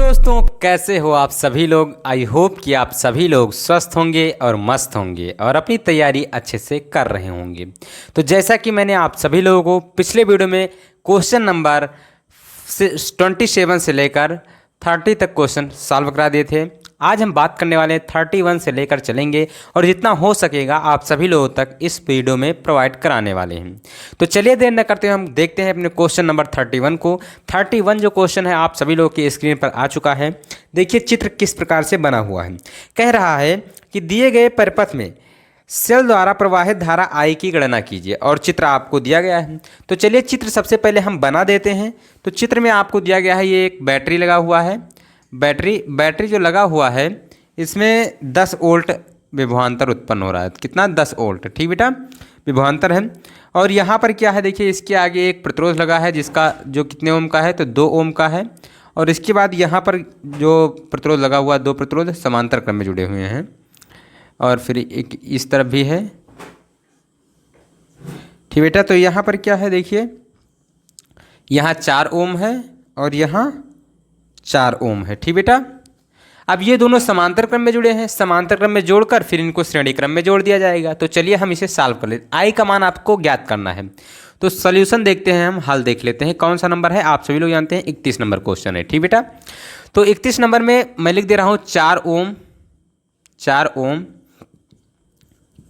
दोस्तों, कैसे हो आप सभी लोग। आई होप कि आप सभी लोग स्वस्थ होंगे और मस्त होंगे और अपनी तैयारी अच्छे से कर रहे होंगे। तो जैसा कि मैंने आप सभी लोगों को पिछले वीडियो में क्वेश्चन नंबर 27 से लेकर 30 तक क्वेश्चन सॉल्व करा दिए थे, आज हम बात करने वाले हैं 31 से लेकर चलेंगे और जितना हो सकेगा आप सभी लोगों तक इस वीडियो में प्रोवाइड कराने वाले हैं। तो चलिए देर न करते हुए हम देखते हैं अपने क्वेश्चन नंबर 31 को। 31 जो क्वेश्चन है आप सभी लोगों की स्क्रीन पर आ चुका है। देखिए चित्र किस प्रकार से बना हुआ है। कह रहा है कि दिए गए परिपथ में सेल द्वारा प्रवाहित धारा I की गणना कीजिए और चित्र आपको दिया गया है। तो चलिए चित्र सबसे पहले हम बना देते हैं। तो चित्र में आपको दिया गया है ये एक बैटरी लगा हुआ है। बैटरी जो लगा हुआ है इसमें 10 वोल्ट विभवांतर उत्पन्न हो रहा है। कितना? 10 वोल्ट। ठीक बेटा, विभवांतर है। और यहाँ पर क्या है, देखिए इसके आगे एक प्रतिरोध लगा है जिसका जो कितने ओम का है, तो 2 ओम का है। और इसके बाद यहाँ पर जो प्रतिरोध लगा हुआ, 2 प्रतिरोध समांतर क्रम में जुड़े हुए हैं। और फिर एक इस तरफ भी है। ठीक बेटा, तो यहाँ पर क्या है, देखिए यहाँ 4 ओम है और यहाँ 4 ओम है। ठीक बेटा, अब ये दोनों समांतर क्रम में जुड़े हैं। समांतर क्रम में जोड़कर फिर इनको श्रेणी क्रम में जोड़ दिया जाएगा। तो चलिए हम इसे सॉल्व कर लेते हैं। I का मान आपको ज्ञात करना है। तो सॉल्यूशन देखते हैं, हम हल देख लेते हैं। कौन सा नंबर है आप सभी लोग जानते हैं, 31 नंबर क्वेश्चन है। ठीक बेटा, तो 31 नंबर में मैं लिख दे रहा हूँ 4 ओम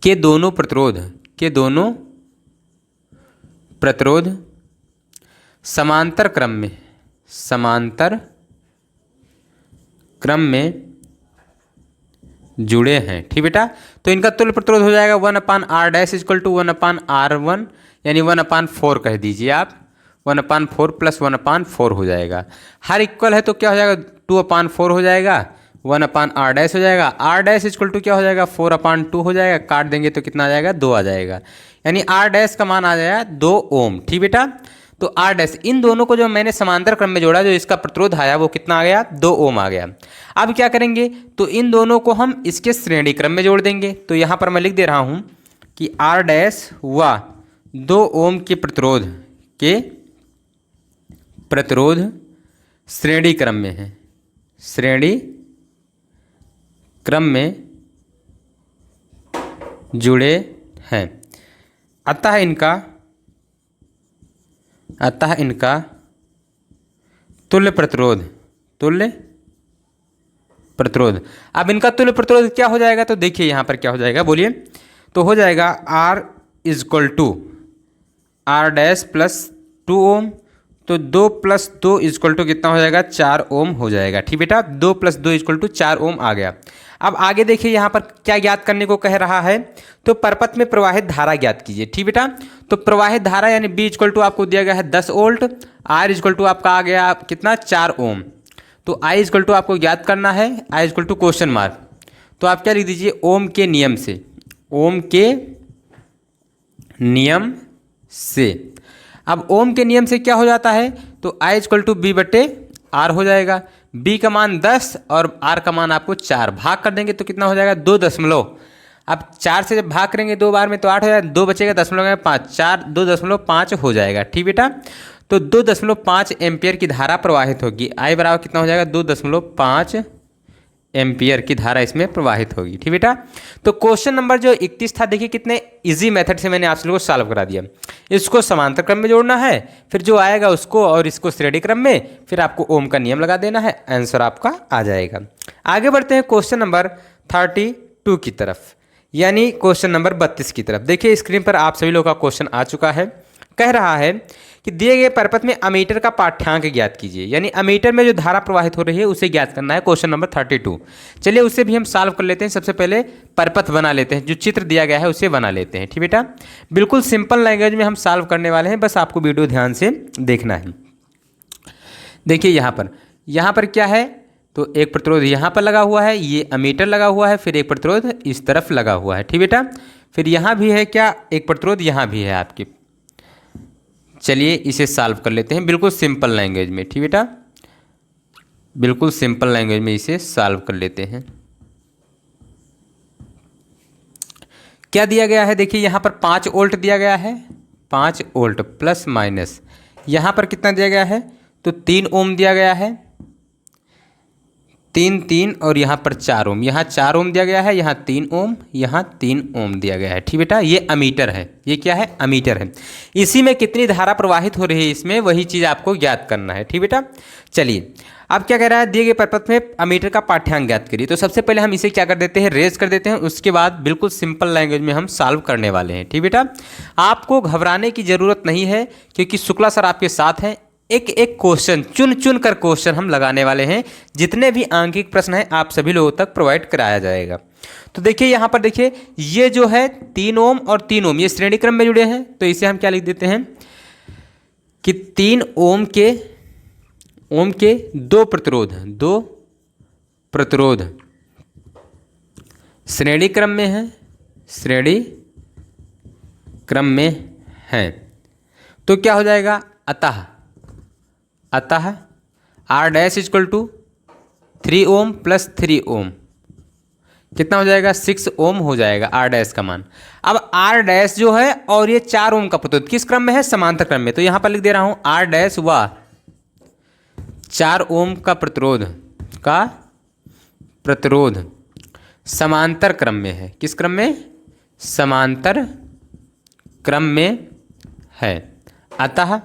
के दोनों प्रतिरोध समांतर क्रम में जुड़े हैं। ठीक बेटा, तो इनका तुल्य प्रतिरोध हो जाएगा 1/r dash equal to 1/r1 यानी 1/4 कह दीजिए आप। 1/4 प्लस 1/4 हो जाएगा। हर इक्वल है तो क्या हो जाएगा, 2/4 हो जाएगा। 1/r डैश हो जाएगा। r डैश इक्वल टू क्या हो जाएगा, 4/2 हो जाएगा। काट देंगे तो कितना आ जाएगा, 2 आ जाएगा। यानी r डैश का मान आ जाएगा 2 ओम। ठीक बेटा, तो R डैश इन दोनों को जो मैंने समांतर क्रम में जोड़ा, जो इसका प्रतिरोध आया वो कितना आ गया, 2 ओम आ गया। अब क्या करेंगे, तो इन दोनों को हम इसके श्रेणी क्रम में जोड़ देंगे। तो यहाँ पर मैं लिख दे रहा हूँ कि R डैश हुआ 2 ओम के प्रतिरोध श्रेणी क्रम में है। श्रेणी क्रम में जुड़े हैं। अतः इनका तुल्य प्रतिरोध। अब इनका तुल्य प्रतिरोध क्या हो जाएगा, तो देखिए यहाँ पर क्या हो जाएगा, बोलिए। तो हो जाएगा R equal to R dash plus 2 ohm. तो 2 प्लस 2 इक्वल टू कितना हो जाएगा, 4 ओम हो जाएगा। ठीक बेटा, 2 प्लस 2 इक्वल टू 4 ओम आ गया। अब आगे देखिए यहाँ पर क्या ज्ञात करने को कह रहा है, तो परिपथ में प्रवाहित धारा ज्ञात कीजिए। ठीक बेटा, तो प्रवाहित धारा यानी B इक्वल टू आपको दिया गया है 10 वोल्ट। R इक्वल टू आपका आ गया कितना, 4 ओम। तो I इक्वल टू आपको ज्ञात करना है, I equal to question mark. तो आप क्या लिख दीजिए, ओम के नियम से। अब ओम के नियम से क्या हो जाता है, तो I इक्वल टू B/R हो जाएगा। B का मान 10 और R का मान आपको 4। भाग कर देंगे तो कितना हो जाएगा, 2 अब 4 से जब भाग करेंगे 2 बार में तो 8 हो जाएगा। 2 बचेगा 0.5, 4 2.5 हो जाएगा। ठीक बेटा, तो 2.5 एम्पियर की धारा प्रवाहित होगी। I बराबर कितना हो जाएगा, 2.5 एम्पियर की धारा इसमें प्रवाहित होगी। ठीक बेटा, तो क्वेश्चन नंबर जो 31 था, देखिए कितने इजी मेथड से मैंने आप लोगों को सॉल्व करा दिया। इसको समांतर क्रम में जोड़ना है, फिर जो आएगा उसको और इसको श्रेणी क्रम में, फिर आपको ओम का नियम लगा देना है, आंसर आपका आ जाएगा। आगे बढ़ते हैं क्वेश्चन नंबर 32 की तरफ, यानी क्वेश्चन नंबर 32 की तरफ। देखिए स्क्रीन पर आप सभी लोगों का क्वेश्चन आ चुका है। कह रहा है कि दिए गए परिपथ में अमीटर का पाठ्यांक ज्ञात कीजिए, यानी अमीटर में जो धारा प्रवाहित हो रही है उसे ज्ञात करना है। Question number 32। चलिए उसे भी हम सॉल्व कर लेते हैं। सबसे पहले परिपथ बना लेते हैं, जो चित्र दिया गया है उसे बना लेते हैं। ठीक बेटा, बिल्कुल सिंपल लैंग्वेज में हम सॉल्व करने वाले हैं, बस आपको वीडियो ध्यान से देखना है। देखिए यहाँ पर क्या है, तो एक प्रतिरोध यहाँ पर लगा हुआ है, ये अमीटर लगा हुआ है, फिर एक प्रतिरोध इस तरफ लगा हुआ है। ठीक बेटा, फिर यहाँ भी है क्या, एक प्रतिरोध यहाँ भी है आपकी। चलिए इसे सॉल्व कर लेते हैं बिल्कुल सिंपल लैंग्वेज में। ठीक बेटा, बिल्कुल सिंपल लैंग्वेज में इसे सॉल्व कर लेते हैं। क्या दिया गया है, देखिए यहाँ पर 5 वोल्ट दिया गया है, 5 वोल्ट प्लस माइनस। यहाँ पर कितना दिया गया है, तो 3 ओम दिया गया है। 3 3 और यहाँ पर 4 ओम, यहाँ 4 ओम दिया गया है, यहाँ 3 ओम, यहाँ 3 ओम दिया गया है। ठीक बेटा, ये अमीटर है। ये क्या है? अमीटर है। इसी में कितनी धारा प्रवाहित हो रही है, इसमें वही चीज़ आपको ज्ञात करना है। ठीक बेटा, चलिए अब क्या कह रहा है, दिए गए प्रपत्र में अमीटर का पाठ्यांक ज्ञात करिए। तो सबसे पहले हम इसे क्या कर देते हैं, रेज कर देते हैं। उसके बाद बिल्कुल सिंपल लैंग्वेज में हम सॉल्व करने वाले हैं। ठीक बेटा, आपको घबराने की ज़रूरत नहीं है, क्योंकि शुक्ला सर आपके साथ हैं। एक एक क्वेश्चन चुन चुन कर क्वेश्चन हम लगाने वाले हैं। जितने भी आंकिक प्रश्न हैं आप सभी लोगों तक प्रोवाइड कराया जाएगा। तो देखिए यहाँ पर देखिए, ये जो है 3 ओम और 3 ओम ये श्रेणी क्रम में जुड़े हैं। तो इसे हम क्या लिख देते हैं कि 3 ओम के दो प्रतिरोध श्रेणी क्रम में है, श्रेणी क्रम में है। तो क्या हो जाएगा, अतः R dash equal to 3 ohm plus 3 ohm कितना हो जाएगा, 6 ओम हो जाएगा R डैश का मान। अब R डैश जो है और ये 4 ओम का प्रतिरोध किस क्रम में है, समांतर क्रम में। तो यहाँ पर लिख दे रहा हूँ R डैश व 4 ओम का प्रतिरोध समांतर क्रम में है। किस क्रम में, समांतर क्रम में है। अतः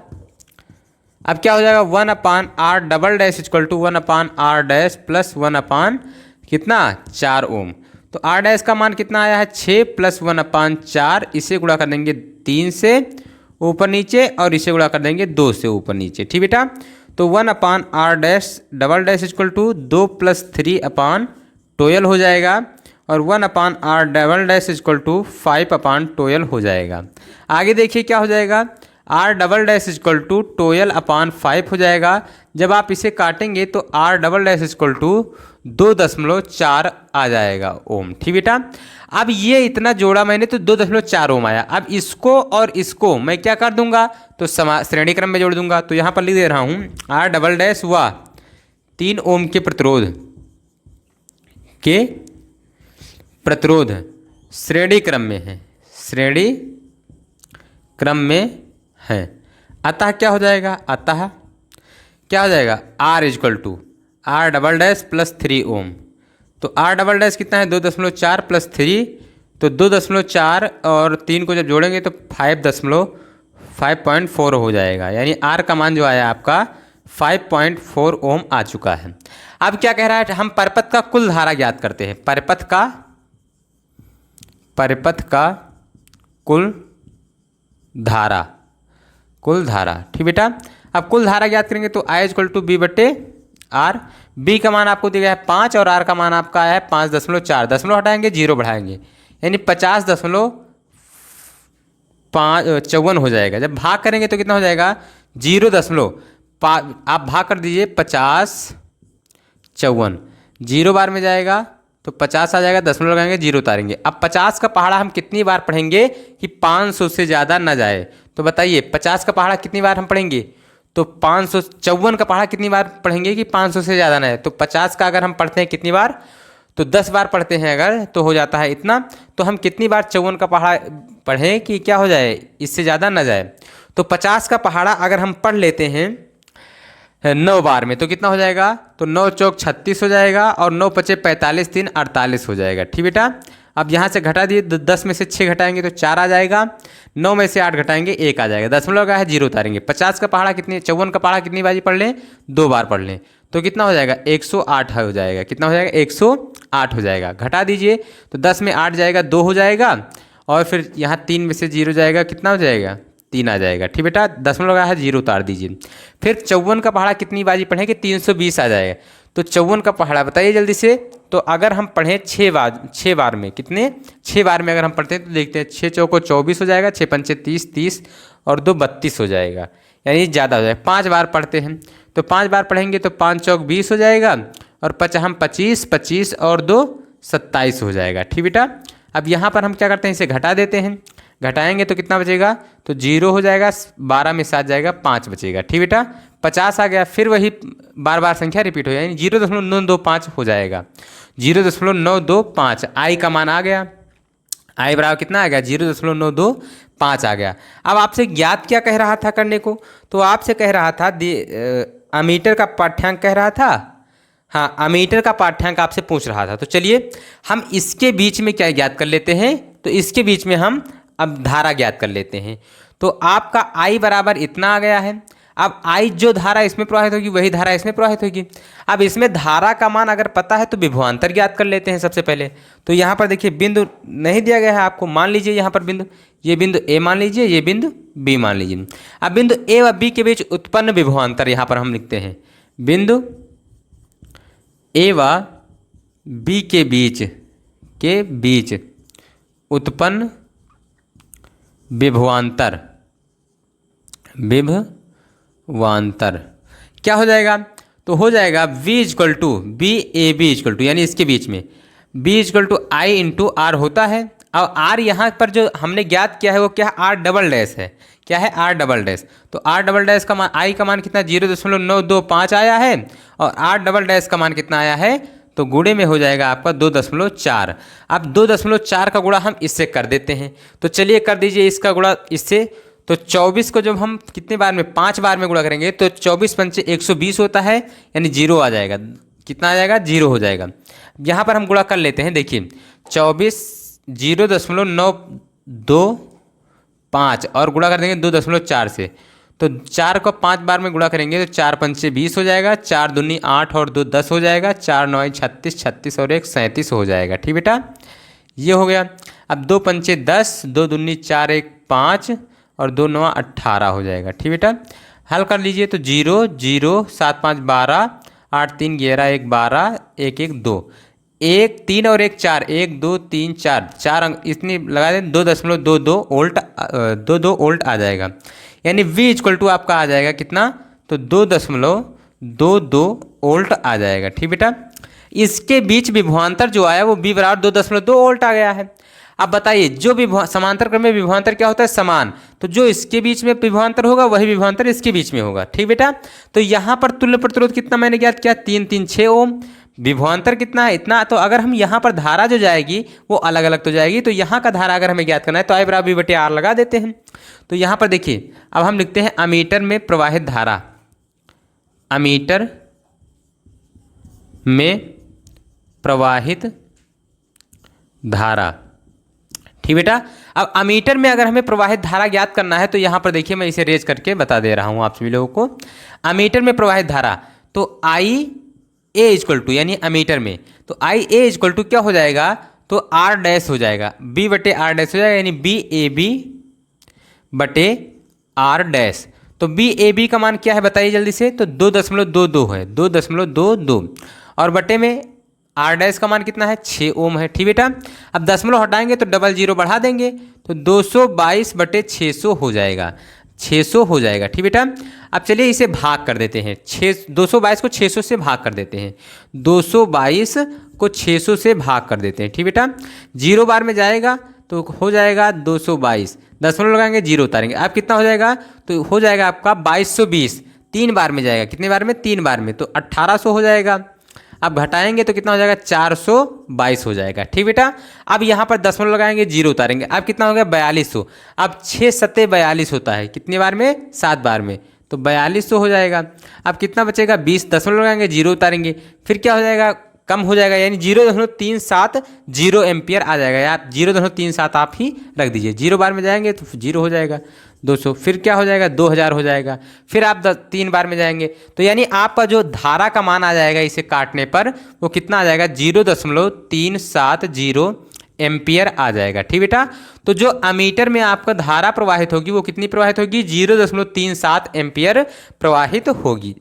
अब क्या हो जाएगा, 1/R double dash equal to 1/R dash plus 1/ कितना, 4 ओम। तो R डैश का मान कितना आया है, 6 प्लस 1/4। इसे गुणा कर देंगे 3 से ऊपर नीचे और इसे गुणा कर देंगे 2 से ऊपर नीचे। ठीक बेटा, तो 1/R dash double dash equal to 2 plus 3/12 हो जाएगा और 1/R double dash equal to 5/12 हो जाएगा। आगे देखिए क्या हो जाएगा, R double dash equal to 12/5 हो जाएगा। जब आप इसे काटेंगे तो R double dash equal to 2.4 आ जाएगा ओम। ठीक बेटा, अब ये इतना जोड़ा मैंने तो 2.4 ओम आया। अब इसको और इसको मैं क्या कर दूंगा, तो श्रेणी क्रम में जोड़ दूंगा। तो यहाँ पर लिख दे रहा हूँ R डबल डैश व 3 ओम के प्रतिरोध श्रेणी क्रम में है, श्रेणी क्रम में है। अतः क्या हो जाएगा, अतः क्या हो जाएगा, R equal to R double dash plus 3 ohm. तो R डबल डैश कितना है, 2.4 प्लस 3, तो 2.4 और 3 को जब जोड़ेंगे तो 5.4 हो जाएगा। यानी R का मान जो आया आपका 5.4 ओम आ चुका है। अब क्या कह रहा है, हम परिपथ का कुल धारा ज्ञात करते हैं। परिपथ का कुल धारा। ठीक बेटा, अब कुल धारा ज्ञात करेंगे तो I equal to B/R। B का मान आपको दिया गया है 5 और R का मान आपका आया है 5.4। दशमलव हटाएंगे, 0 बढ़ाएंगे, यानी 50.54 हो जाएगा। जब भाग करेंगे तो कितना हो जाएगा, 0. आप भाग कर दीजिए 50.54, 0 बार में जाएगा तो 50 आ जाएगा, दशमलव लगाएंगे, 0 उतारेंगे। अब 50 का पहाड़ा हम कितनी बार पढ़ेंगे कि 500 से ज़्यादा ना जाए। तो बताइए 50 का पहाड़ा कितनी बार हम पढ़ेंगे, तो 554 का पहाड़ा कितनी बार पढ़ेंगे कि 500 से ज़्यादा ना है। तो 50 का अगर हम पढ़ते हैं कितनी बार, तो 10 बार पढ़ते हैं अगर, तो हो जाता है इतना। तो हम कितनी बार 54 का पहाड़ा पढ़ें कि क्या हो जाए, इससे ज़्यादा ना जाए। तो 50 का पहाड़ा अगर हम पढ़ लेते हैं 9 बार में तो कितना हो जाएगा, तो 9 चौक 36 हो जाएगा और 9 पचे 45, 3 48 हो जाएगा। ठीक बेटा, अब यहाँ से घटा दिए, 10 में से 6 घटाएंगे तो 4 आ जाएगा, 9 में से 8 घटाएंगे 1 आ जाएगा, दशमलव का है 0 उतारेंगे। 50 का पहाड़ा कितनी, 54 का पहाड़ा कितनी बाजी पढ़ लें, 2 बार पढ़ लें तो कितना हो जाएगा, 108 हो जाएगा। कितना हो जाएगा, 108 हो जाएगा। घटा दीजिए तो 10 में 8 जाएगा, 2 हो जाएगा और फिर यहाँ 3 में से 0 जाएगा, कितना हो जाएगा, 3 आ जाएगा। ठीक बेटा, दशमलव का है 0 उतार दीजिए। फिर 54 का पहाड़ा कितनी बाजी पढ़ें कि 320 आ जाएगा। तो 54 का पहाड़ा बताइए जल्दी से। तो अगर हम पढ़ें 6 बार में, कितने, 6 बार में अगर हम पढ़ते हैं तो देखते हैं 6 चौको 24 हो जाएगा, 6 पंचे 30, 30 और 2 32 हो जाएगा, यानी ज़्यादा हो जाएगा। 5 बार पढ़ते हैं तो 5 बार पढ़ेंगे तो 5 चौक 20 हो जाएगा और 25, 25 और 2 27 हो जाएगा। ठीक बेटा, अब यहाँ पर हम क्या करते हैं, इसे घटा देते हैं। घटाएंगे तो कितना बचेगा, तो 0 हो जाएगा, 12 में 7 जाएगा, 5 बचेगा। ठीक बेटा, 50 आ गया, फिर वही बार बार संख्या रिपीट हो जाएगी, 0.925 हो जाएगा, 0.925। आई का मान आ गया, आई बराबर कितना आ गया, 0.925 आ गया। अब आपसे ज्ञात क्या कह रहा था करने को, तो आपसे कह रहा था अमीटर का पाठ्यांक कह रहा था, हाँ, अमीटर का पाठ्यांक आपसे पूछ रहा था। तो चलिए हम इसके बीच में क्या ज्ञात कर लेते हैं, तो इसके बीच में हम अब धारा ज्ञात कर लेते हैं। तो आपका I बराबर इतना आ गया है। अब I जो धारा इसमें प्रवाहित होगी वही धारा इसमें प्रवाहित होगी। अब इसमें धारा का मान अगर पता है तो विभवांतर ज्ञात कर लेते हैं सबसे पहले। तो यहाँ पर देखिए बिंदु नहीं दिया गया है आपको, मान लीजिए यहाँ पर बिंदु, ये बिंदु A मान लीजिए, ये बिंदु B मान लीजिए। अब बिंदु A व B के बीच उत्पन्न विभवांतर यहाँ पर हम लिखते हैं, बिंदु A व B के बीच उत्पन्न विभवांतर क्या हो जाएगा, तो हो जाएगा V equal to B A B equal to, यानी इसके बीच में B equal to I into R होता है। अब R यहाँ पर जो हमने ज्ञात किया है वो क्या है, R डबल डैश है। क्या है, R डबल डैश। तो R डबल डैश का मान, I का मान कितना 0.925 आया है, और R डबल डैश का मान कितना आया है, तो गुणे में हो जाएगा आपका 2.4। अब 2.4 का गुणा हम इससे कर देते हैं। तो चलिए कर दीजिए इसका गुणा इससे। तो 24 को जब हम कितने बार में, 5 बार में गुणा करेंगे तो 24 पंचे 120 होता है, यानी 0 आ जाएगा। कितना आ जाएगा, 0 हो जाएगा। यहाँ पर हम गुणा कर लेते हैं। देखिए 24 0.925 और गुणा कर देंगे 2.4 से। तो 4 को 5 बार में गुणा करेंगे तो 4 पंचे 20 हो जाएगा, 4 दूनी 8 और 2 10 हो जाएगा, 4 9 36, 36 और 1 37 हो जाएगा। ठीक बेटा, ये हो गया। अब 2 पंचे 10, 2 दूनी 4 1 5 और 2 9 18 हो जाएगा। ठीक बेटा, हल कर लीजिए। तो 0 0 7 5 12, 8 3 11, 1 12, 1 1 2, 1 3 और 1 4, 1 2 3 4, 4 अंक इतनी लगा दें, 2.22 वोल्ट 22 वोल्ट आ जाएगा। यानी V इक्वल टू आपका आ जाएगा कितना, तो 2.22 वोल्ट आ जाएगा। ठीक बेटा, इसके बीच विभवांतर जो आया वो B बराबर 2.2 वोल्ट आ गया है। अब बताइए जो समांतर क्रम में विभवांतर क्या होता है, समान। तो जो इसके बीच में विभवांतर होगा वही विभवांतर इसके बीच में होगा। ठीक बेटा, तो यहाँ पर तुल्य प्रतिरोध कितना मैंने ज्ञात किया, 3 3 6 ओम। विभवांतर कितना है, इतना। तो अगर हम यहाँ पर धारा जो जाएगी वो अलग अलग तो जाएगी। तो यहाँ का धारा अगर हमें ज्ञात करना है तो I बराबर V/R लगा देते हैं। तो यहाँ पर देखिए अब हम लिखते हैं अमीटर में प्रवाहित धारा, अमीटर में प्रवाहित धारा। ठीक बेटा, अब अमीटर में अगर हमें प्रवाहित धारा ज्ञात करना है तो यहाँ पर देखिए मैं इसे रेज करके बता दे रहा हूँ आप सभी लोगों को। अमीटर में प्रवाहित धारा, तो I A इक्वल टू, यानी अमीटर में, तो I A इक्वल टू क्या हो जाएगा, तो R डैश हो जाएगा, B/R डैश हो जाएगा, यानी BAB/R डैश। तो BAB का मान क्या है बताइए जल्दी से, तो 2.22 है, 2.22 और बटे में R डैश का मान कितना है, 6 ओम है। ठीक बेटा, अब दशमलव हटाएंगे तो 00 बढ़ा देंगे तो 222/600 हो जाएगा, 600 हो जाएगा। ठीक बेटा, अब चलिए इसे भाग कर देते हैं, 222 को 600 से भाग कर देते हैं, 222 को 600 से भाग कर देते हैं। ठीक बेटा, 0 बार में जाएगा तो हो जाएगा 222, दशमलव लगाएंगे 0 उतारेंगे, अब कितना हो जाएगा, तो हो जाएगा आपका 2220। 3 बार में जाएगा, कितने बार में, 3 बार में, तो 1800 हो जाएगा। अब घटाएंगे तो कितना हो जाएगा, 422 हो जाएगा। ठीक बेटा, अब यहाँ पर दशमलव लगाएंगे 0 उतारेंगे, अब कितना हो गया 4200। अब 6 7 42 होता है, कितने बार में, 7 बार में, तो 4200 हो जाएगा। अब कितना बचेगा 20, दशमलव लगाएंगे 0 उतारेंगे, फिर क्या हो जाएगा, कम हो जाएगा, यानी 0.370 एम्पियर आ जाएगा। या 0.37 आप ही रख दीजिए, 0 बार में जाएंगे तो 0 हो जाएगा 200, फिर क्या हो जाएगा 2000 हो जाएगा, फिर आप 3 बार में जाएंगे तो यानी आपका जो धारा का मान आ जाएगा इसे काटने पर वो कितना आ जाएगा, 0.370 एम्पियर आ जाएगा। ठीक बेटा, तो जो अमीटर में आपका धारा प्रवाहित होगी वो कितनी प्रवाहित होगी, 0.37 एम्पियर प्रवाहित होगी।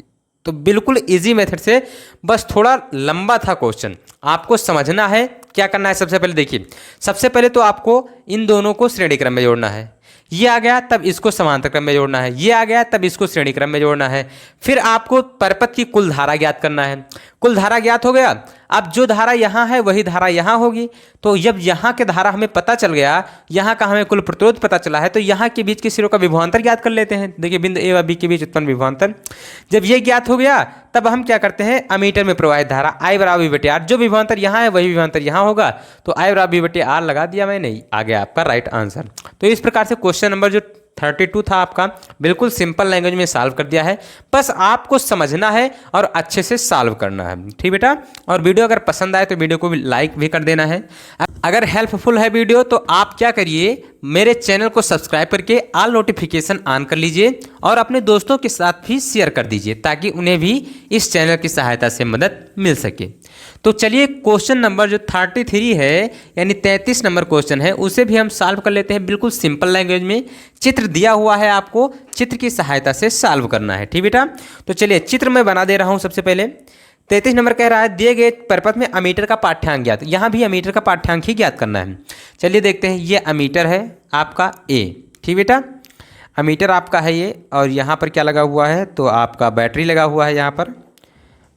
तो बिल्कुल इजी मेथड से, बस थोड़ा लंबा था क्वेश्चन, आपको समझना है क्या करना है। सबसे पहले देखिए, सबसे पहले तो आपको इन दोनों को श्रेणी क्रम में जोड़ना है, ये आ गया तब इसको समांतर क्रम में जोड़ना है, ये आ गया तब इसको श्रेणी क्रम में जोड़ना है। फिर आपको परपथ की कुल धारा ज्ञात करना है, कुल धारा ज्ञात हो गया। अब जो धारा यहाँ है वही धारा यहाँ होगी, तो जब यहाँ के धारा हमें पता चल गया, यहाँ का हमें कुल प्रतिरोध पता चला है, तो यहाँ के बीच के सिरों का विभवांतर ज्ञात कर लेते हैं। देखिए बिंदु A व B के बीच उत्पन्न विभवांतर, जब ये ज्ञात हो गया तब हम क्या करते हैं, अमीटर में प्रवाहित धारा I बराबर V/R, जो विभवांतर यहाँ है वही विभवांतर यहाँ होगा, तो I बराबर V/R लगा दिया मैंने, आ गया आपका राइट आंसर। तो इस प्रकार से क्वेश्चन नंबर जो 32 था आपका। बिल्कुल सिंपल लैंग्वेज में सॉल्व कर दिया है, बस आपको समझना है और अच्छे से सॉल्व करना है। ठीक बेटा, और वीडियो अगर पसंद आए तो वीडियो को लाइक भी कर देना है। अगर हेल्पफुल है वीडियो तो आप क्या करिए, मेरे चैनल को सब्सक्राइब करके ऑल नोटिफिकेशन ऑन कर लीजिए और अपने दोस्तों के साथ भी शेयर कर दीजिए ताकि उन्हें भी इस चैनल की सहायता से मदद मिल सके। तो चलिए क्वेश्चन नंबर जो 33 है यानी 33 नंबर क्वेश्चन है उसे भी हम सॉल्व कर लेते हैं। बिल्कुल सिंपल लैंग्वेज में चित्र दिया हुआ है, आपको चित्र की सहायता से सॉल्व करना है। ठीक बेटा, तो चलिए चित्र मैं बना दे रहा हूँ। सबसे पहले 33 नंबर कह रहा है दिए गए परिपथ में अमीटर का पाठ्यांक ज्ञात। यहाँ भी अमीटर का पाठ्यांक ही ज्ञात करना है। चलिए देखते हैं, ये अमीटर है आपका ए। ठीक बेटा, अमीटर आपका है ये, और यहाँ पर क्या लगा हुआ है तो आपका बैटरी लगा हुआ है, यहाँ पर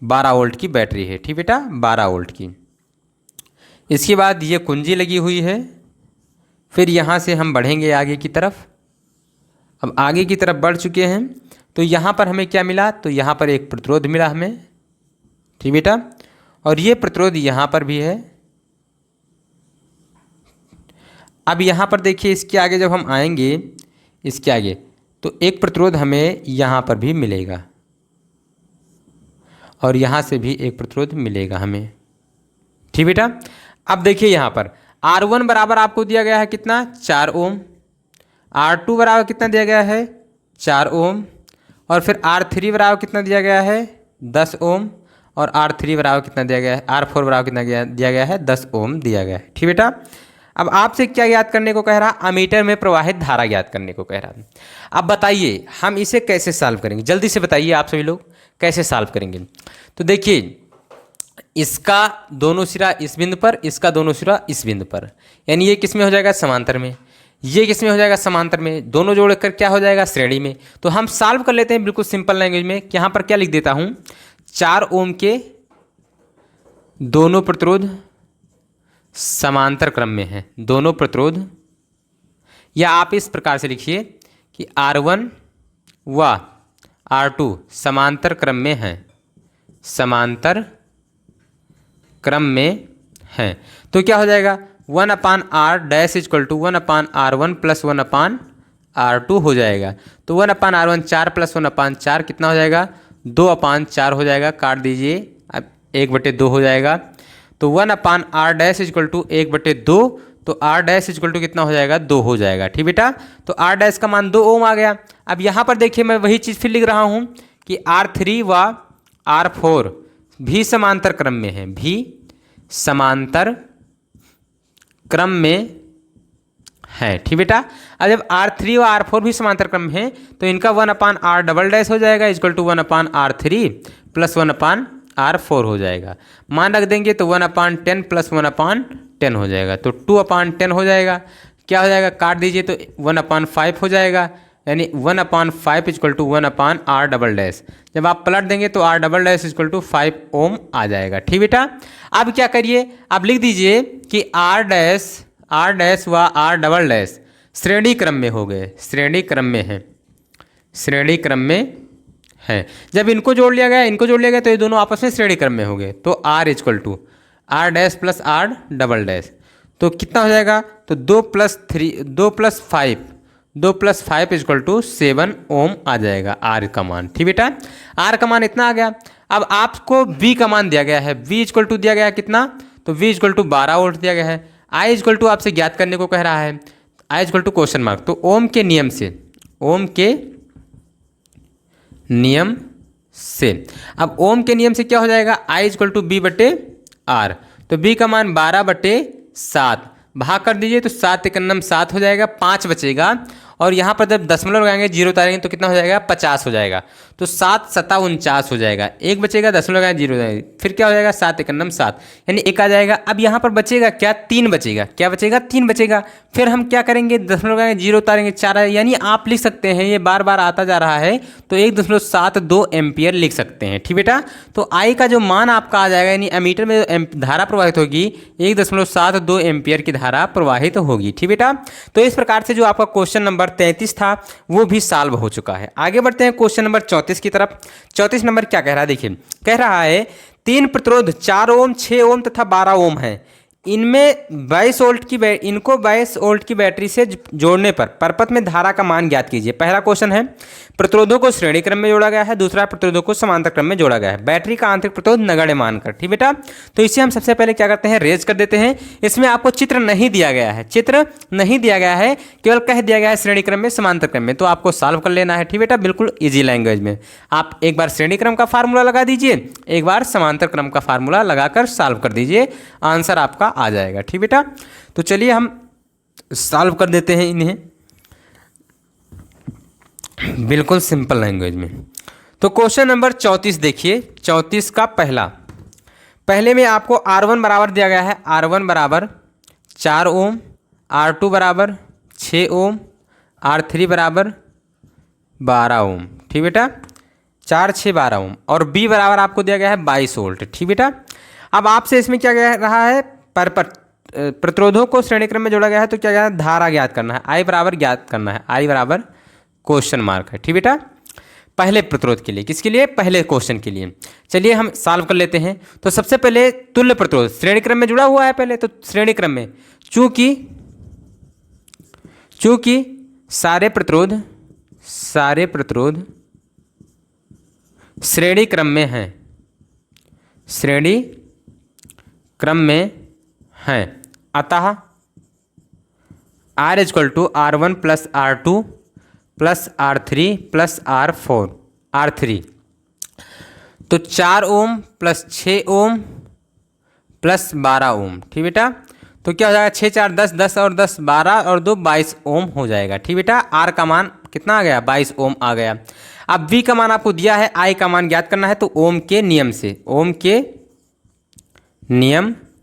12 वोल्ट की बैटरी है। ठीक बेटा, 12 वोल्ट की। इसके बाद ये कुंजी लगी हुई है। फिर यहाँ से हम बढ़ेंगे आगे की तरफ। अब आगे की तरफ बढ़ चुके हैं तो यहाँ पर हमें क्या मिला, तो यहाँ पर एक प्रतिरोध मिला हमें। ठीक बेटा, और ये प्रतिरोध यहाँ पर भी है। अब यहाँ पर देखिए, इसके आगे जब हम आएंगे इसके आगे तो एक प्रतिरोध हमें यहाँ पर भी मिलेगा और यहाँ से भी एक प्रतिरोध मिलेगा हमें। ठीक बेटा, अब देखिए यहाँ पर R1 बराबर आपको दिया गया है कितना, 4 ओम। R2 बराबर कितना दिया गया है, 4 ओम। और फिर R3 बराबर कितना दिया गया है, 10 ओम। और R3 बराबर कितना दिया गया है, R4 बराबर कितना दिया गया है, 10 ओम दिया गया है। ठीक बेटा, अब आपसे क्या ज्ञात करने को कह रहा, अमीटर में प्रवाहित धारा ज्ञात करने को कह रहा। अब बताइए हम इसे कैसे सॉल्व करेंगे, जल्दी से बताइए आप सभी लोग कैसे सॉल्व करेंगे। तो देखिए, इसका दोनों सिरा इस बिंदु पर, इसका दोनों सिरा इस बिंदु पर, यानी ये किस में हो जाएगा, समांतर में। ये किस में हो जाएगा, समांतर में। दोनों जोड़कर क्या हो जाएगा, श्रेणी में। तो हम सॉल्व कर लेते हैं बिल्कुल सिंपल लैंग्वेज में। यहाँ पर क्या लिख देता हूँ, 4 ओम के दोनों प्रतिरोध समांतर क्रम में हैं। दोनों प्रतिरोध, या आप इस प्रकार से लिखिए कि R1 व R2 समांतर क्रम में हैं, समांतर क्रम में हैं। तो क्या हो जाएगा, 1/R dash equal to 1/R1 plus 1/R2 हो जाएगा। तो 1/R1 4 प्लस 1/4 कितना हो जाएगा, 2/4 हो जाएगा। काट दीजिए, अब 1/2 हो जाएगा। तो 1/R डैश इक्वल टू 1/2, तो R डैश इक्वल टू कितना हो जाएगा, 2 हो जाएगा। ठीक बेटा, तो R डैश का मान 2 ओम आ गया। अब यहाँ पर देखिए, मैं वही चीज़ फिर लिख रहा हूँ कि R3 व R4 भी समांतर क्रम में है, भी समांतर क्रम में है। ठीक बेटा, अब जब R3 व R4 भी समांतर क्रम में है तो इनका 1/R डबल डैश हो जाएगा equal to 1/R3 plus 1/R4 हो जाएगा। मान रख देंगे तो 1/10 प्लस 1/10 हो जाएगा। तो 2/10 हो जाएगा। क्या हो जाएगा, काट दीजिए तो 1/5 हो जाएगा, यानी 1/5 equal to 1/R double dash. जब आप पलट देंगे तो R double dash equal to 5 ohm आ जाएगा। ठीक बेटा, अब क्या करिए, अब लिख दीजिए कि R डैश व R डबल डैश श्रेणी क्रम में हो गए, श्रेणी क्रम में है, श्रेणी क्रम में है। जब इनको जोड़ लिया गया, इनको जोड़ लिया गया तो ये दोनों आपस में श्रेणी क्रम में हो गए। तो R equal to R dash plus R double dash, तो कितना हो जाएगा, तो 2 प्लस 5 इक्वल टू 7 ओम आ जाएगा R का मान। ठीक बेटा, R का मान इतना आ गया। अब आपको V का मान दिया गया है, V इक्वल टू दिया गया है कितना, तो V इक्वल टू 12 वोल्ट दिया गया है। I इक्वल टू आपसे ज्ञात करने को कह रहा है, I equal to question mark. तो ओम के नियम से, ओम के नियम से, अब ओम के नियम से क्या हो जाएगा, I इक्वल टू B/R। तो B का मान 12/7 भाग कर दीजिए तो 7 एकन्नम 7 हो जाएगा, 5 बचेगा। और यहाँ पर जब दशमलव लगाएंगे, जीरो उतारेंगे तो कितना हो जाएगा, 50 हो जाएगा। तो 7 7 49 हो जाएगा। एक बचेगा, दशमलव लगाएंगे, जीरो जाएगा, फिर क्या हो जाएगा, 7 एकन्नम 7, यानी 1 आ जाएगा। अब यहाँ पर बचेगा क्या, 3 बचेगा। क्या बचेगा, 3 बचेगा। फिर हम क्या करेंगे, दशमलव लगाएंगे, जीरो उतारेंगे, 4 आएगा। यानी आप लिख सकते हैं, ये बार बार आता जा रहा है तो 1.72 एम्पियर लिख सकते हैं। ठीक बेटा, तो आई का जो मान आपका आ जाएगा, यानी एमीटर में धारा प्रवाहित होगी 1.72 एम्पियर की धारा प्रवाहित होगी। ठीक बेटा, तो इस प्रकार से जो आपका क्वेश्चन नंबर 33 था वो भी सॉल्व हो चुका है। आगे बढ़ते हैं क्वेश्चन नंबर 34 की तरफ। 34 नंबर क्या कह रहा है, देखिए कह रहा है 3 प्रतिरोध 4 ओम, 6 ओम तथा 12 ओम है। इनको 22 वोल्ट की बैटरी से जोड़ने पर परपथ में धारा का मान ज्ञात कीजिए। पहला क्वेश्चन है प्रतिरोधों को श्रेणी क्रम में जोड़ा गया है, दूसरा प्रतिरोधों को समांतर क्रम में जोड़ा गया है, बैटरी का आंतरिक प्रतिरोध नगण्य मानकर। ठीक बेटा, तो इसे हम सबसे पहले क्या करते हैं, रेज कर देते हैं। इसमें आपको चित्र नहीं दिया गया है, केवल कह दिया गया है श्रेणी क्रम में समांतर क्रम में, तो आपको सॉल्व कर लेना है। ठीक बेटा, बिल्कुल ईजी लैंग्वेज में आप एक बार श्रेणी क्रम का फार्मूला लगा दीजिए, एक बार समांतर क्रम का फार्मूला लगाकर सॉल्व कर दीजिए, आंसर आपका आ जाएगा। ठीक बेटा, तो चलिए हम सॉल्व कर देते हैं इन्हें बिल्कुल सिंपल लैंग्वेज में। तो क्वेश्चन नंबर 34 देखिए, 34 का पहले में आपको R1 बराबर दिया गया है, R1 बराबर 4 ओम, R2 बराबर 6 ओम, R3 बराबर 12 ओम। ठीक बेटा, 4 6 12 ओम, और B बराबर आपको दिया गया है 22 वोल्ट। ठीक बेटा, अब आपसे इसमें क्या कह रहा है, प्रतिरोधों को श्रेणी क्रम में जोड़ा गया है, तो क्या गया है, धारा ज्ञात करना है, I बराबर ज्ञात करना है, I बराबर क्वेश्चन मार्क है। ठीक बेटा, पहले प्रतिरोध के लिए, किसके लिए, पहले क्वेश्चन के लिए। चलिए हम सॉल्व कर लेते हैं। तो सबसे पहले तुल्य प्रतिरोध श्रेणी क्रम में जुड़ा हुआ है पहले, तो श्रेणी क्रम में चूंकि सारे प्रतिरोध श्रेणी क्रम में हैं, अतः R = R1 + R2 + R3 + R3, तो 4 ओम + 6 ओम + 12 ओम। ठीक बेटा, तो क्या हो जाएगा, 6 4 10, 10 और 10 12 और 2 22 ओम हो जाएगा। ठीक बेटा, R का मान कितना आ गया, 22 ओम आ गया। अब V का मान आपको दिया है, I का मान ज्ञात करना है, तो ओम के नियम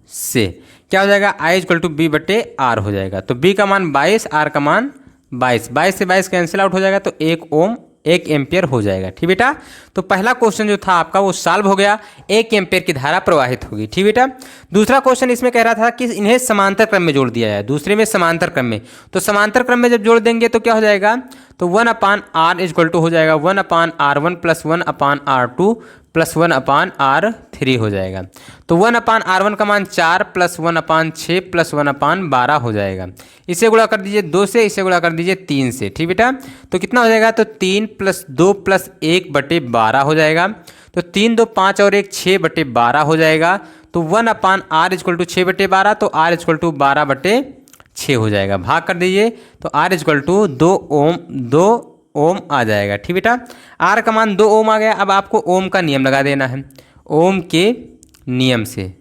से क्या हो जाएगा, I = B/R हो जाएगा। तो B का मान 22, R का मान 22 से 22 कैंसिल आउट हो जाएगा, तो 1 ओम 1 एम्पियर हो जाएगा। ठीक बेटा, तो पहला क्वेश्चन जो था आपका वो सॉल्व हो गया, 1 एम्पियर की धारा प्रवाहित होगी। ठीक बेटा, दूसरा क्वेश्चन इसमें कह रहा था कि इन्हें समांतर क्रम में जोड़ दिया जाए, दूसरे में समांतर क्रम में, तो समांतर क्रम में जब जोड़ देंगे तो क्या हो जाएगा, तो 1/R = हो जाएगा 1/R1 + 1/R2 + 1/R3 हो जाएगा। तो 1/R1 का मान 4 + 1/6 + 1/12 हो जाएगा। इसे गुणा कर दीजिए 2 से, इसे गुणा कर दीजिए 3 से। ठीक बेटा, तो कितना हो जाएगा, तो 3 + 2 + 1/12 हो जाएगा। तो 3 2 5 और 1 6/12 हो जाएगा। तो 1/R = 6/12, तो R = 12/6 हो जाएगा। भाग कर दीजिए, तो R = 2 ओम आ जाएगा। ठीक बेटा, R का मान 2 ओम आ गया। अब आपको ओम का नियम लगा देना है, ओम के नियम से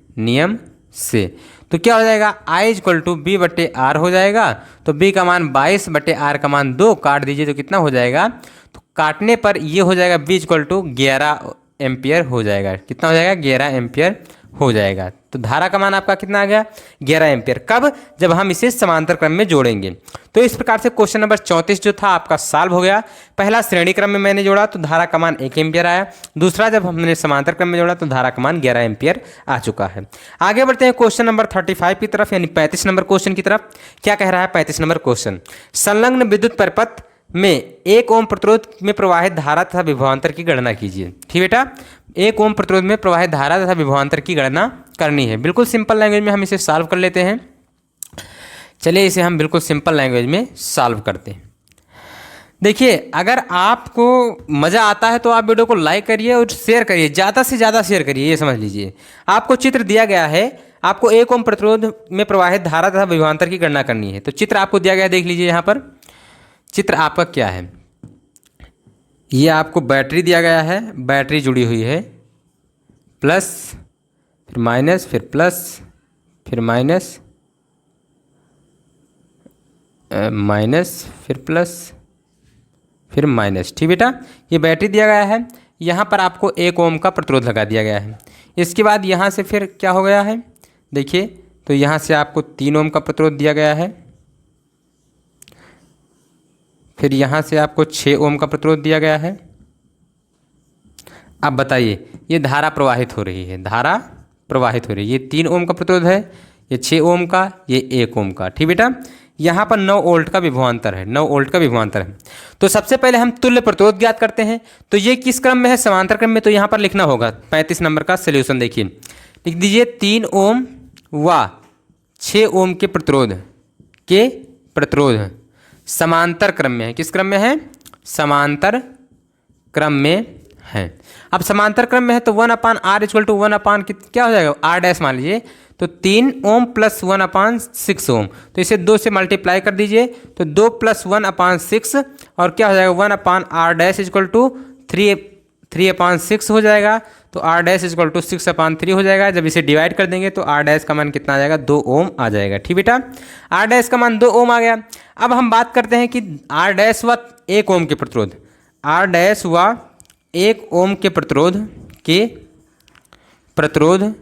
तो क्या हो जाएगा, I = B/R हो जाएगा। तो B का मान 22/R का मान 2, काट दीजिए तो कितना हो जाएगा, तो काटने पर ये हो जाएगा B = 11 एम्पियर हो जाएगा। कितना हो जाएगा, 11 एम्पियर हो जाएगा। तो धारा का मान आपका कितना आ गया, 11 एम्पियर। कब, जब हम इसे समांतर क्रम में जोड़ेंगे। तो इस प्रकार से क्वेश्चन नंबर 34 जो था आपका सॉल्व हो गया। पहला श्रेणी क्रम में मैंने जोड़ा तो धारा का मान 1 एम्पियर आया, दूसरा जब हमने समांतर क्रम में जोड़ा तो धारा का मान 11 एम्पियर आ चुका है। आगे बढ़ते हैं क्वेश्चन नंबर 35 की तरफ, यानी 35 नंबर क्वेश्चन की तरफ। क्या कह रहा है 35 नंबर क्वेश्चन, संलग्न विद्युत परिपथ में 1 ओम प्रतिरोध में प्रवाहित धारा तथा विभवांतर की गणना कीजिए। ठीक बेटा, 1 ओम प्रतिरोध में प्रवाहित धारा तथा विभवांतर की गणना करनी है। बिल्कुल सिंपल लैंग्वेज में हम इसे सॉल्व कर लेते हैं। चलिए इसे हम बिल्कुल सिंपल लैंग्वेज में सॉल्व करते हैं। देखिए, अगर आपको मज़ा आता है तो आप वीडियो को लाइक करिए और शेयर करिए, ज़्यादा से ज़्यादा शेयर करिए। ये समझ लीजिए, आपको चित्र दिया गया है, आपको 1 ओम प्रतिरोध में प्रवाहित धारा तथा विभवांतर की गणना करनी है। तो चित्र आपको दिया गया है, देख लीजिए यहाँ पर चित्र आपका क्या है। ये आपको बैटरी दिया गया है, बैटरी जुड़ी हुई है, प्लस फिर माइनस फिर प्लस फिर माइनस माइनस फिर प्लस फिर माइनस। ठीक बेटा, ये बैटरी दिया गया है, यहाँ पर आपको 1 ओम का प्रतिरोध लगा दिया गया है। इसके बाद यहाँ से फिर क्या हो गया है, देखिए, तो यहाँ से आपको 3 ओम का प्रतिरोध दिया गया है, फिर यहाँ से आपको 6 ओम का प्रतिरोध दिया गया है। अब बताइए, ये धारा प्रवाहित हो रही है, धारा प्रवाहित हो रही है। ये 3 ओम का प्रतिरोध है, ये 6 ओम का, ये 1 ओम का। ठीक बेटा, यहाँ पर 9 वोल्ट का विभवांतर है, 9 वोल्ट का विभवांतर है। तो सबसे पहले हम तुल्य प्रतिरोध ज्ञात करते हैं। तो ये किस क्रम में है, समांतर क्रम में। तो यहाँ पर लिखना होगा 35 नंबर का सोल्यूशन। देखिए, लिख दीजिए 3 ओम व 6 ओम के प्रतिरोध समांतर क्रम में है। किस क्रम में है? समांतर क्रम में है। अब समांतर क्रम में है तो 1/r इक्वल टू 1 क्या हो जाएगा? r डैश मान लीजिए, तो 3 ओम प्लस 1/6 ओम, तो इसे 2 से मल्टीप्लाई कर दीजिए, तो 2 + 1/6 और क्या हो जाएगा? 1/r डैश इक्वल टू 3/6 हो जाएगा, तो r डैश इक्वल टू 6/3 हो जाएगा। जब इसे डिवाइड कर देंगे तो r डैश का मान कितना आ जाएगा? 2 ओम आ जाएगा। ठीक बेटा, r डैश का मान 2 ओम आ गया। अब हम बात करते हैं कि r डैश व 1 ओम के प्रतिरोध, r डैश व 1 ओम के प्रतिरोध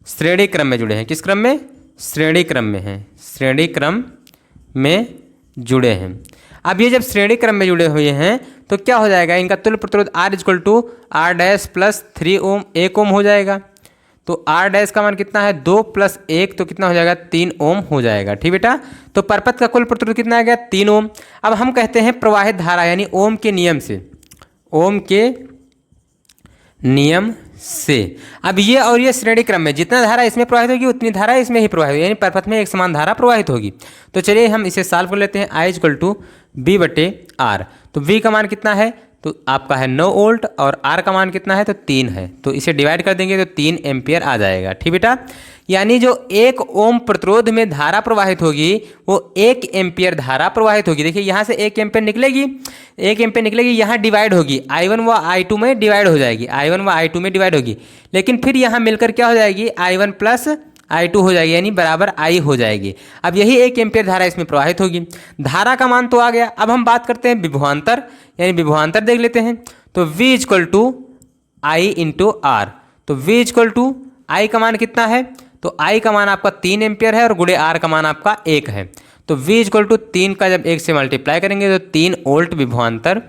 श्रेणी क्रम में जुड़े हैं। किस क्रम में? श्रेणी क्रम में हैं। श्रेणी क्रम में जुड़े हैं। अब ये जब श्रेणी क्रम में जुड़े हुए हैं तो क्या हो जाएगा? इनका तुल्य प्रतिरोध r equal to r dash plus 3 ohm 1 ohm हो जाएगा। तो r डैश का मान कितना है? 2 + 1 तो कितना हो जाएगा? 3 ओम हो जाएगा। ठीक बेटा, तो परपथ का कुल प्रतिरोध कितना आ गया? 3 ओम। अब हम कहते हैं प्रवाहित धारा यानी ओम के नियम से अब ये और ये श्रेणी क्रम में जितना धारा इसमें प्रवाहित होगी उतनी धारा इसमें ही प्रवाहित होगी, यानी परपथ में एक समान धारा प्रवाहित होगी। तो चलिए हम इसे सॉल्व कर लेते हैं। I इक्वल टू B/R, तो V का मान कितना है? तो आपका है 9 वोल्ट और R का मान कितना है? तो 3 है, तो इसे डिवाइड कर देंगे तो 3 एम्पियर आ जाएगा। ठीक बेटा, यानी जो 1 ओम प्रतिरोध में धारा प्रवाहित होगी वो 1 एम्पियर धारा प्रवाहित होगी। देखिए यहाँ से 1 एम्पियर निकलेगी, 1 एम्पियर निकलेगी, यहाँ डिवाइड होगी, I1 व I2 में डिवाइड हो जाएगी, I1 व I2 में डिवाइड होगी, लेकिन फिर यहाँ मिलकर क्या हो जाएगी? I1 प्लस I2 हो जाएगी, यानी बराबर I हो जाएगी। अब यही 1 एम्पियर धारा इसमें प्रवाहित होगी। धारा का मान तो आ गया। अब हम बात करते हैं विभवांतर, यानी विभवांतर देख लेते हैं। तो V equal to I into R, तो V इक्वल टू I का मान कितना है? तो I का मान आपका 3 एम्पियर है और गुणे R का मान आपका 1 है। तो V इक्वल टू 3 का जब 1 से मल्टीप्लाई करेंगे तो 3 वोल्ट विभवांतर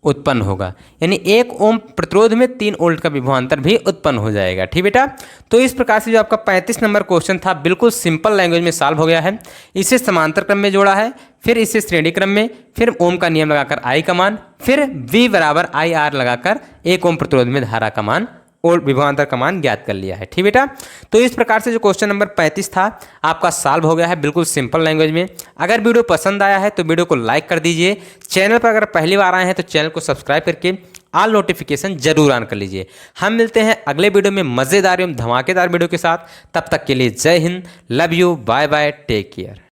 उत्पन्न होगा, यानी 1 ओम प्रतिरोध में 3 वोल्ट का विभवांतर भी उत्पन्न हो जाएगा। ठीक बेटा, तो इस प्रकार से जो आपका 35 नंबर क्वेश्चन था बिल्कुल सिंपल लैंग्वेज में सॉल्व हो गया है। इसे समांतर क्रम में जोड़ा है, फिर इसे श्रेणी क्रम में, फिर ओम का नियम लगाकर I का मान, फिर V बराबर IR लगाकर 1 ओम प्रतिरोध में धारा का मान और विभवांतर का मान ज्ञात कर लिया है। ठीक बेटा, तो इस प्रकार से जो क्वेश्चन नंबर 35 था आपका सॉल्व हो गया है बिल्कुल सिंपल लैंग्वेज में। अगर वीडियो पसंद आया है तो वीडियो को लाइक कर दीजिए। चैनल पर अगर पहली बार आए हैं तो चैनल को सब्सक्राइब करके ऑल नोटिफिकेशन जरूर ऑन कर लीजिए। हम मिलते हैं अगले वीडियो में मज़ेदार एवं धमाकेदार वीडियो के साथ। तब तक के लिए जय हिंद, love you, bye bye, take care.